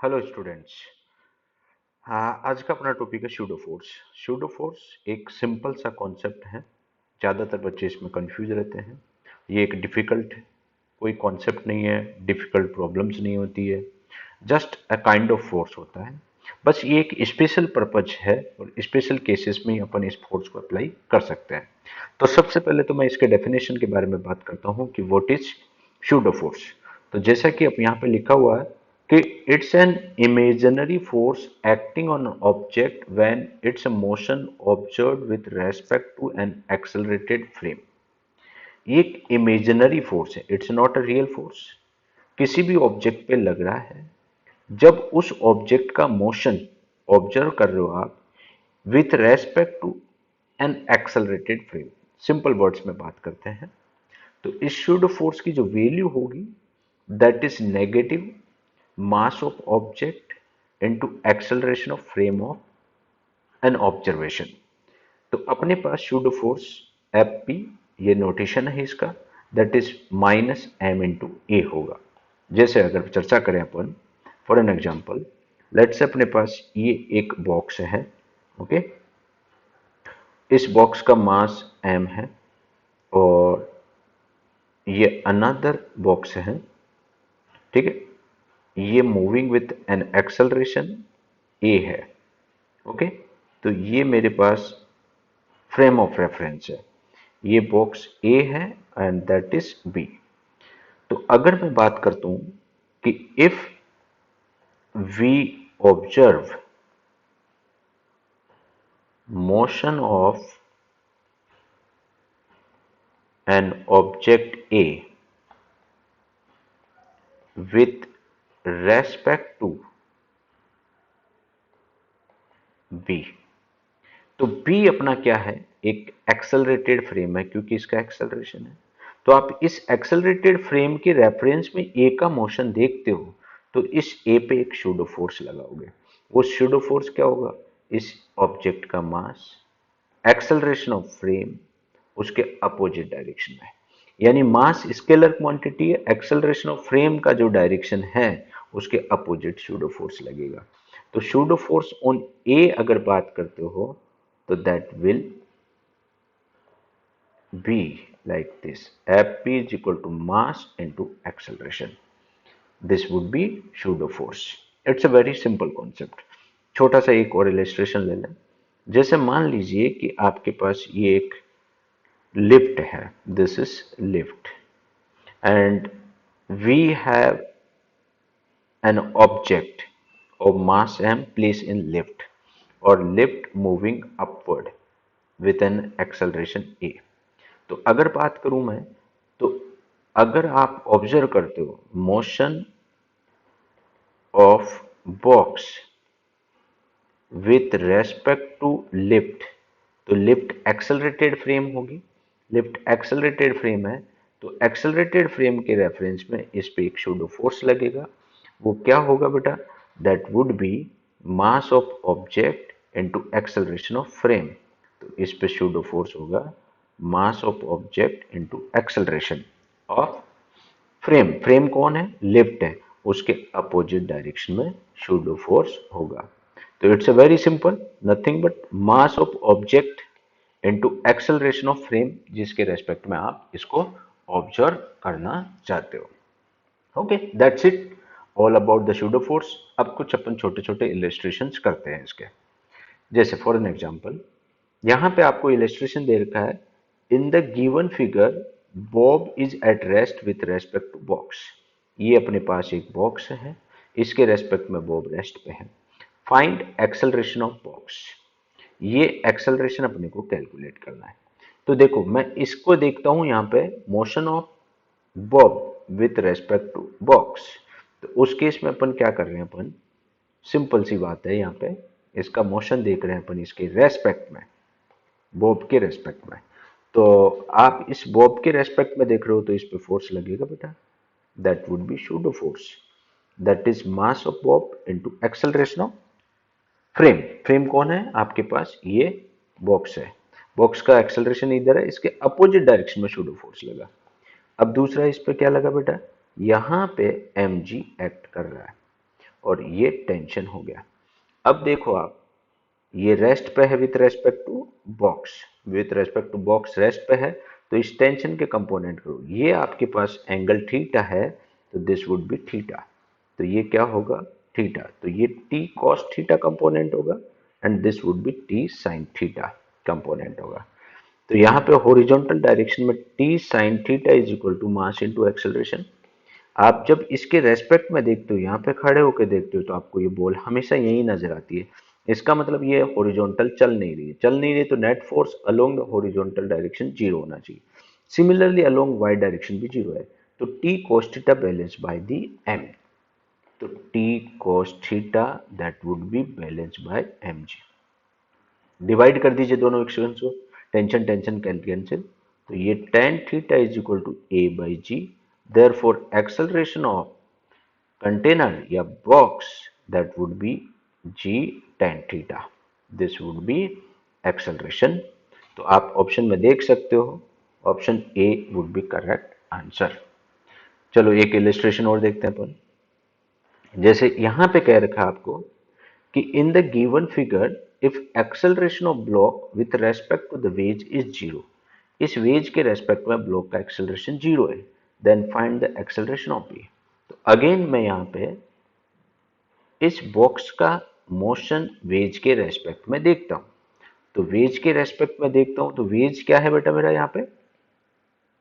Hello students. हाँ, आज का अपना टॉपिक है सूडो फोर्स। सूडो फोर्स एक सिंपल सा कॉन्सेप्ट है। ज़्यादातर बच्चे इसमें कंफ्यूज रहते हैं। ये एक डिफ़िकल्ट कोई कॉन्सेप्ट नहीं है, डिफ़िकल्ट प्रॉब्लम्स नहीं होती है, just a kind of force होता है। बस ये एक स्पेशल पर्पज है और स्पेशल केसेस में ही अपन इस फोर्स को अप्लाई कर सकते हैं। तो सबसे पहले तो मैं इसके डेफिनेशन के बारे में बात करता हूँ कि व्हाट इज सूडो फोर्स। तो जैसा कि अब यहाँ पे लिखा हुआ है कि it's an imaginary force acting on object when it's motion observe with respect to an accelerated frame. ये एक इमेजिनरी फोर्स है, it's not a real force. किसी भी ऑब्जेक्ट पे लग रहा है जब उस ऑब्जेक्ट का मोशन ऑब्जर्व कर रहे हो आप with respect to an accelerated frame. Simple words में बात करते हैं तो इस सूडो फोर्स की जो वैल्यू होगी that is negative mass of object into acceleration of frame of an observation. तो अपने पास सूडो फोर्स एफ पी, ये नोटेशन है इसका, that is minus M into A होगा। जैसे अगर चर्चा करें अपन, for an example let's say अपने पास ये एक बॉक्स है। ओके, इस बॉक्स का मास एम है और ये अनदर बॉक्स है। ठीक है, ये मूविंग विथ एन एक्सेलरेशन ए है। ओके, तो ये मेरे पास फ्रेम ऑफ रेफरेंस है, ये बॉक्स ए है एंड दैट इज बी। तो अगर मैं बात करता हूं कि if we observe motion of an object a with respect to B, तो B अपना क्या है, एक एक्सेलरेटेड फ्रेम है क्योंकि इसका एक्सेलरेशन है। तो आप इस एक्सेलरेटेड फ्रेम के रेफरेंस में A का मोशन देखते हो तो इस A पे एक सूडो फोर्स लगाओगे। वो सूडो फोर्स क्या होगा, इस ऑब्जेक्ट का मास, एक्सेलरेशन ऑफ फ्रेम उसके अपोजिट डायरेक्शन में। यानी मास स्केलर क्वांटिटी है, एक्सेलरेशन ऑफ फ्रेम का जो डायरेक्शन है उसके अपोजिट सूडो फोर्स लगेगा। तो सूडो फोर्स ऑन ए अगर बात करते हो तो that will be like this, Fp is equal to mass into acceleration. This would be pseudo force. It's a very simple concept. छोटा सा एक और इलेस्ट्रेशन ले लें। जैसे मान लीजिए कि आपके पास ये एक लिफ्ट है, this is lift and we have an object of mass m placed in lift or lift moving upward with an acceleration a। तो अगर बात करूं मैं, तो अगर आप ऑब्जर्व करते हो motion of box with respect to lift, तो लिफ्ट एक्सेलरेटेड फ्रेम होगी, लिफ्ट एक्सेलरेटेड फ्रेम है तो एक्सेलरेटेड फ्रेम के रेफरेंस में इस पे एक सूडो फोर्स लगेगा। वो क्या होगा बेटा, that would B mass of object into acceleration of frame. तो इस पे सूडो फोर्स होगा मास of object into acceleration of frame. Frame कौन है, लिफ्ट है, उसके अपोजिट डायरेक्शन में सूडो फोर्स होगा। तो it's a very simple, nothing but mass of object into acceleration of frame जिसके रेस्पेक्ट में आप इसको ऑब्जर्व करना चाहते हो। Okay, that's it all about the pseudo force. अब कुछ अपन छोटे छोटे इलस्ट्रेशंस करते हैं इसके। जैसे फॉर एन एग्जांपल, यहाँ पे आपको इलस्ट्रेशन दे रखा है, in the given figure bob is at rest with respect to box. ये अपने पास एक बॉक्स है, इसके रेस्पेक्ट में बॉब रेस्ट पे है। फाइंड एक्सेलरेशन ऑफ बॉक्स, ये एक्सेलरेशन अपने को कैलकुलेट करना है। तो देखो मैं इसको देखता हूं यहाँ पे motion of bob with respect to box. तो उस केस में अपन क्या कर रहे हैं, अपन सिंपल सी बात है, यहाँ पे इसका मोशन देख रहे हैं अपन इसके रेस्पेक्ट में, बॉब के रेस्पेक्ट में। तो आप इस बॉब के रेस्पेक्ट में देख रहे हो तो इस पे फोर्स लगेगा बेटा, that would B pseudo force, that is mass of Bob into acceleration of frame. Frame कौन है आपके पास, ये बॉक्स है, बॉक्स का एक्सेलरेशन इधर है, इसके अपोजिट डायरेक्शन में सूडो फोर्स लगा। अब दूसरा इस पे क्या लगा बेटा, यहां पे mg एक्ट कर रहा है और ये टेंशन हो गया। अब देखो आप, ये रेस्ट पे है with respect to box, with respect to box rest पे है, तो इस टेंशन के कंपोनेंट करो, ये आपके पास एंगल थीटा है, तो दिस वुड बी थीटा, तो ये क्या होगा थीटा, तो ये टी कॉस थीटा कंपोनेंट होगा and this would be T sine theta component होगा। तो यहाँ पे हॉरिजॉन्टल डायरेक्शन में T sine theta is equal to mass into acceleration. आप जब इसके रेस्पेक्ट में देखते हो, यहाँ पे खड़े होकर देखते हो, तो आपको ये बॉल हमेशा यही नजर आती है। इसका मतलब ये हॉरिजॉन्टल चल नहीं रही है, चल नहीं रही, तो net force along the horizontal direction zero होना चाहिए। सिमिलरली अलोंग वाई डायरेक्शन भी जीरो है, तो T cos theta balance by the M, तो T cos theta that would be balance by M G. Divide कर दीजिए दोनों इक्वेशंस को, टेंशन टेंशन कैंसिल, तो ये tan theta is equal to A by G, therefore acceleration of container या box that would be G tan theta, this would be acceleration. तो आप option में देख सकते हो, option A would be correct answer. चलो एक इलिस्ट्रेशन और देखते हैं अपन। जैसे यहां पे कह रखा है आपको कि in the given figure if acceleration of block with respect to the wedge is zero, इस वेज के रेस्पेक्ट में ब्लॉक का एक्सेलरेशन जीरो है, then find the acceleration of B. तो अगेन मैं यहाँ पे इस बॉक्स का मोशन वेज के रेस्पेक्ट में देखता हूं, तो वेज के रेस्पेक्ट में देखता हूं, तो वेज क्या है बेटा मेरा यहाँ पे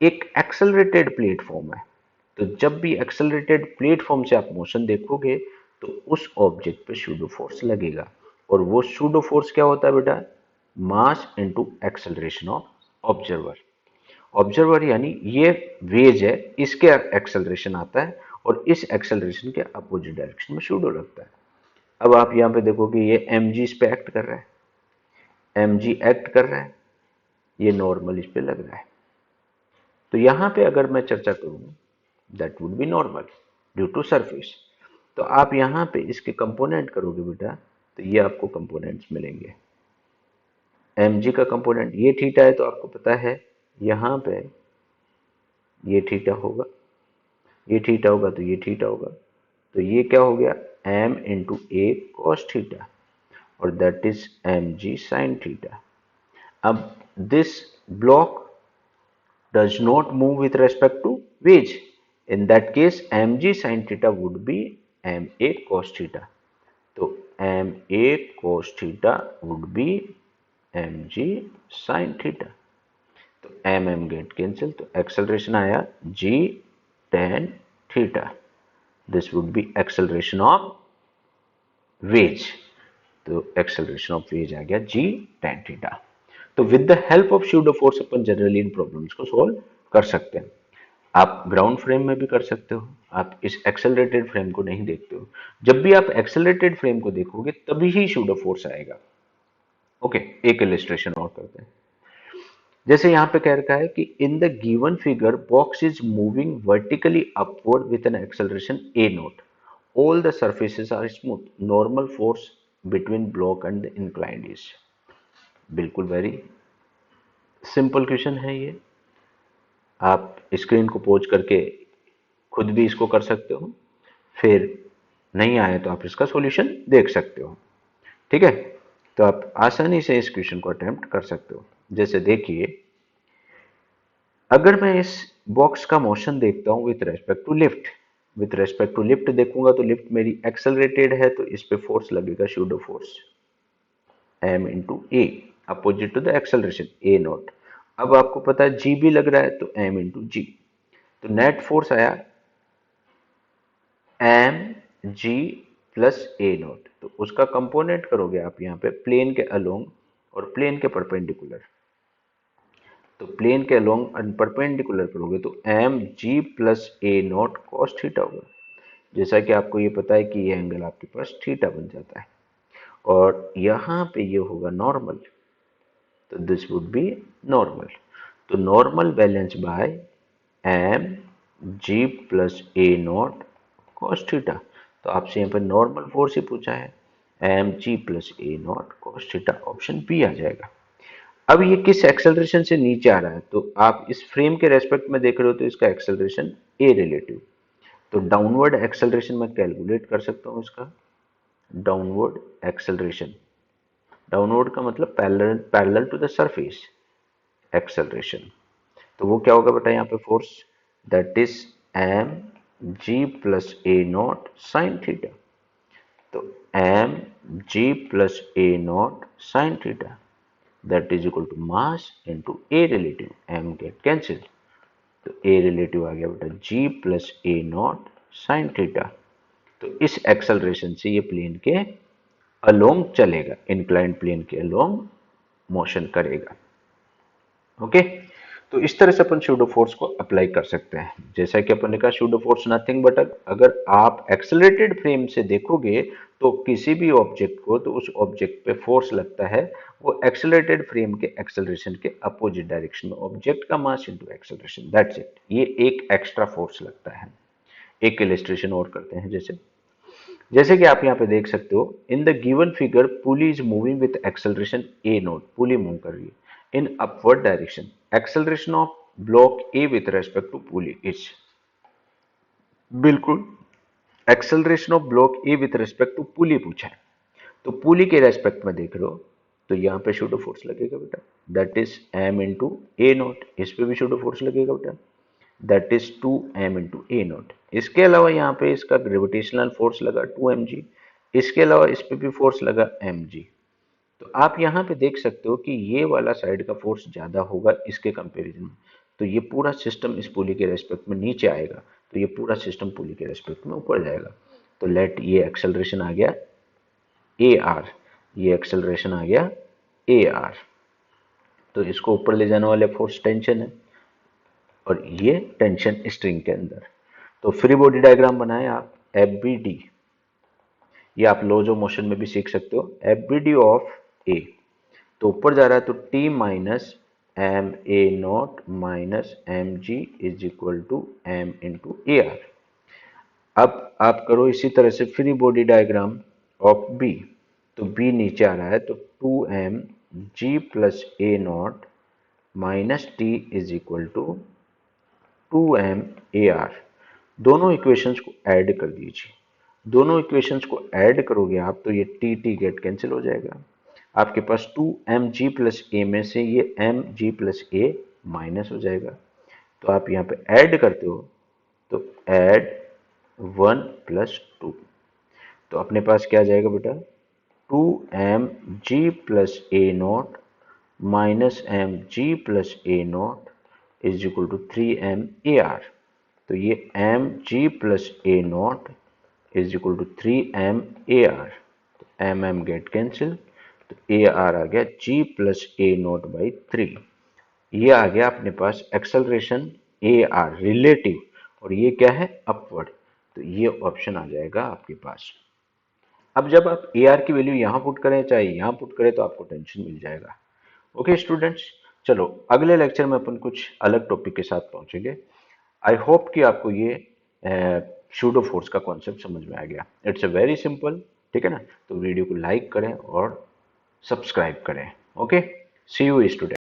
एक एक्सेलरेटेड प्लेटफॉर्म है। तो जब भी एक्सेलरेटेड प्लेटफॉर्म से आप मोशन देखोगे तो उस ऑब्जेक्ट पे सूडो फोर्स लगेगा, और वो सूडो फोर्स क्या होता है बेटा, मास into acceleration of observer. Observer यानी ये वेज है, इसके एक्सेलरेशन आता है और इस एक्सेलरेशन के अपोजिट डायरेक्शन में सूडो लगता है। अब आप यहाँ पे देखो कि ये एम जी इस पे एक्ट कर रहा है, एम जी एक्ट कर रहा है, ये नॉर्मल इस पे लग रहा है। तो यहाँ पे अगर मैं चर्चा करूँ, that would be normal due to surface. तो आप यहाँ पे इसके कंपोनेंट करोगे बेटा, तो ये आपको कंपोनेंट्स मिलेंगे। एम जी का कंपोनेंट ये थीटा है, तो आपको पता है यहाँ पे ये थीटा होगा, ये थीटा होगा, तो ये थीटा होगा, तो ये क्या हो गया m into a cos theta, और that is M g sine theta. अब this block does not move with respect to wedge. In that case, mg sin theta would be ma cos theta. तो ma cos theta would be mg sin theta. तो mm gate cancel, तो acceleration आया g tan theta. This would be acceleration of wedge. तो acceleration of ways आ गया g tan theta. तो with the help of pseudo force upon generally in problems को solve कर सकते हैं। आप ग्राउंड फ्रेम में भी कर सकते हो, आप इस एक्सेलरेटेड फ्रेम को नहीं देखते हो। जब भी आप एक्सेलरेटेड फ्रेम को देखोगे तभी ही सूडो फोर्स आएगा। ओके, एक इलिस्ट्रेशन और करते हैं। जैसे यहाँ पे कह रखा है कि in the given figure box is moving vertically upward with an acceleration A naught, all the surfaces are smooth, normal force between block and the inclined is. बिल्कुल वेरी सिंपल क्वेश्चन है ये, आप स्क्रीन को pause करके खुद भी इसको कर सकते हो, फिर नहीं आए तो आप इसका सॉल्यूशन देख सकते हो। ठीक है, तो आप आसानी से इस क्वेश्चन को अटेम्प्ट कर सकते हो। जैसे देखिए, अगर मैं इस बॉक्स का मोशन देखता हूं with respect to lift, with respect to lift देखूंगा तो लिफ्ट मेरी एक्सेलरेटेड है, तो इस पे फोर्स लगेगा pseudo force m into a, opposite to the acceleration a naught. अब आपको पता है जी भी लग रहा है, तो m इंटू जी, तो नेट फोर्स आया एम जी प्लस ए नॉट। तो उसका कंपोनेंट करोगे आप यहाँ पे प्लेन के अलोंग और प्लेन के परपेंडिकुलर, तो प्लेन के अलोंग एंड परपेंडिकुलर करोगे तो एम जी प्लस ए नॉट कॉस थीटा होगा। जैसा कि आपको ये पता है कि ये एंगल आपके पास थीटा बन जाता है, और यहाँ पे ये होगा नॉर्मल, तो दिस वुड बी नॉर्मल। तो normal balance by M ji plus A naught cos theta. तो आपसे यहाँ पर नॉर्मल फोर्स ही पूछा है, एम जी प्लस ए naught cos theta, option B आ जाएगा। अब ये किस एक्सेलरेशन से नीचे आ रहा है, तो आप इस फ्रेम के रेस्पेक्ट में देख रहे हो तो इसका एक्सेलरेशन ए रिलेटिव, तो डाउनवर्ड एक्सेलरेशन मैं कैलकुलेट कर सकता हूँ इसका। डाउनवर्ड एक्सेलरेशन, डाउनवर्ड का मतलब parallel to the surface acceleration. तो वो क्या होगा बेटा यहाँ पे force, that is M G plus A naught sine theta. तो M G plus A naught sine theta that is equal to mass into A relative, M get cancel. तो A relative आ गया बेटा जी प्लस ए naught sine theta. तो इस acceleration से ये plane के अलोंग चलेगा, इंक्लाइंड प्लेन के अलोंग मोशन करेगा। ओके, तो इस तरह से अपन सूडो फोर्स को अप्लाई कर सकते हैं। जैसा कि अपन ने कहा सूडो फोर्स नथिंग बट, अगर आप एक्सेलरेटेड फ्रेम से देखोगे तो किसी भी ऑब्जेक्ट को, तो उस ऑब्जेक्ट पे फोर्स लगता है वो एक्सेलरेटेड फ्रेम के एक्सेलरेशन के अपोजिट डायरेक्शन में, ऑब्जेक्ट का मास इनटू एक्सेलरेशन, दैट्स इट। ये एक एक्स्ट्रा फोर्स लगता है। एक इलस्ट्रेशन और करते हैं, जैसे जैसे कि आप यहाँ पे देख सकते हो, in the given figure pulley is moving with acceleration A naught, pulley move कर रही है in upward direction, acceleration of block A with respect to pulley is, बिल्कुल acceleration of block A with respect to pulley पूछा है, तो पुली के respect में देख रहे हो तो यहाँ पे शूडो फोर्स लगेगा बेटा, that is m into a naught. इस पे भी शूडो फोर्स लगेगा बेटा, that is 2m into a naught. इसके अलावा यहाँ पे इसका ग्रेविटेशनल फोर्स लगा 2mg, इसके अलावा इस पे भी फोर्स लगा mg। तो आप यहाँ पे देख सकते हो कि ये वाला साइड का फोर्स ज़्यादा होगा इसके कंपैरिजन में, तो ये पूरा सिस्टम इस पुली के रेस्पेक्ट में नीचे आएगा, तो ये पूरा सिस्टम पुली के रेस्पेक्ट में ऊपर जाएगा। तो लेट ये एक्सेलरेशन आ गया ए आर, ये एक्सेलरेशन आ गया ए आर। तो इसको ऊपर ले जाने वाले फोर्स टेंशन है, और ये टेंशन स्ट्रिंग के अंदर। तो फ्री बॉडी डायग्राम बनाए आप, एफ बी डी, ये आप लॉज ऑफ मोशन में भी सीख सकते हो। F B D of a, तो ऊपर जा रहा है तो T minus m a naught minus m g is equal to m into a r. अब आप करो इसी तरह से free body diagram of B, तो बी नीचे आ रहा है तो 2m g plus A naught minus T is equal to 2m a r. दोनों इक्वेशंस को ऐड कर दीजिए, दोनों इक्वेशंस को ऐड करोगे आप तो ये टी टी गेट कैंसिल हो जाएगा। आपके पास 2mg प्लस ए में से ये mg प्लस ए माइनस हो जाएगा, तो आप यहाँ पे ऐड करते हो तो ऐड 1 प्लस 2, तो अपने पास क्या आ जाएगा बेटा 2mg plus A naught minus mg plus A naught is equal to 3m a r. तो ये mg plus A naught is equal to 3m a r, m m get cancel, तो a r आ गया g plus A naught by 3। ये आ गया अपने पास एक्सेलरेशन ए आर रिलेटिव, और ये क्या है अपवर्ड, तो ये ऑप्शन आ जाएगा आपके पास। अब जब आप ए आर की वैल्यू यहाँ पुट करें चाहे यहाँ पुट करें तो आपको टेंशन मिल जाएगा। ओके स्टूडेंट्स, चलो अगले लेक्चर में अपन कुछ अलग टॉपिक के साथ पहुंचेंगे। आई होप कि आपको ये सूडो फोर्स का कॉन्सेप्ट समझ में आ गया। इट्स अ वेरी सिंपल, ठीक है ना। तो वीडियो को लाइक करें और सब्सक्राइब करें। Okay, see you student.